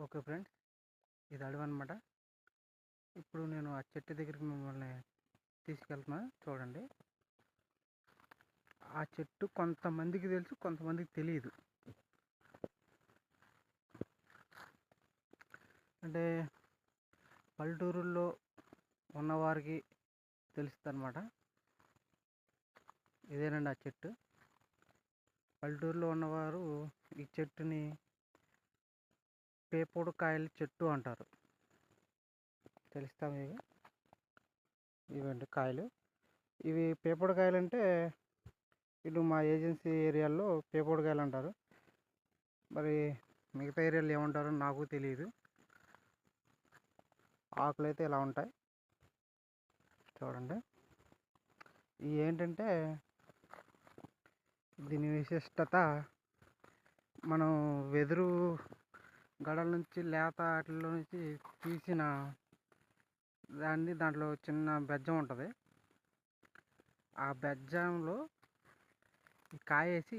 Okay friends, ఇది అడవనమాట. ఇప్పుడు నేను ఆ చెట్టు దగ్గరికి మిమ్మల్ని తీసుకెళ్తున్నా చూడండి. ఆ చెట్టు కొంతమందికి తెలుసు, కొంతమందికి తెలియదు. అంటే పల్లెటూరుల్లో ఉన్నవారికి తెలుస్తుంది అనమాట. ఇదేనండి ఆ చెట్టు. పల్లెటూరులో ఉన్నవారు ఈ చెట్టుని పేపోడు కాయల చెట్టు అంటారు. తెలుస్తా మీకు? ఇవండి కాయలు. ఇవి పేపోడు కాయలు అంటే ఇటు మా ఏజెన్సీ ఏరియాలో పేపోడు కాయలు అంటారు. మరి మిగతా ఏరియాలో ఏమంటారో నాకు తెలియదు. ఆకులు అయితే ఇలా ఉంటాయి చూడండి. ఇవి ఏంటంటే దీని విశిష్టత, మనం వెదురు గడల నుంచి లేత వాటిలో నుంచి తీసిన దాంట్లో చిన్న బెజ్జం ఉంటుంది. ఆ బెజ్జంలో కాయ వేసి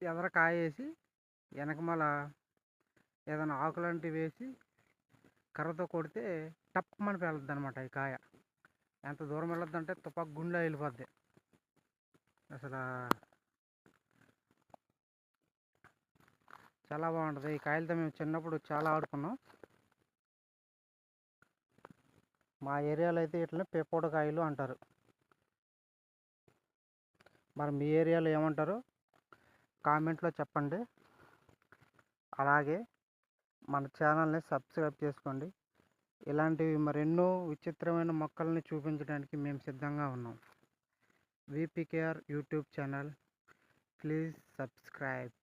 ఎదర కాయ వేసి వెనకమాల ఏదైనా ఆకులాంటివి వేసి కర్రతో కొడితే టప్మని పేలుద్ది అనమాట. ఈ కాయ ఎంత దూరం వెళ్ళొద్దు అంటే తుపాకు గుండెలో వెళ్ళిపోద్ది. అసలు చాలా బాగుంటుంది. ఈ కాయలతో మేము చిన్నప్పుడు చాలా ఆడుకున్నాం. మా ఏరియాలో అయితే ఇట్లనే పేపోడు కాయలు అంటారు. మరి మీ ఏరియాలో ఏమంటారు కామెంట్లో చెప్పండి. అలాగే మన ఛానల్ని సబ్స్క్రైబ్ చేసుకోండి. ఇలాంటివి మరెన్నో విచిత్రమైన మొక్కల్ని చూపించడానికి మేము సిద్ధంగా ఉన్నాం. విపికేఆర్ యూట్యూబ్ ఛానల్, ప్లీజ్ సబ్స్క్రైబ్.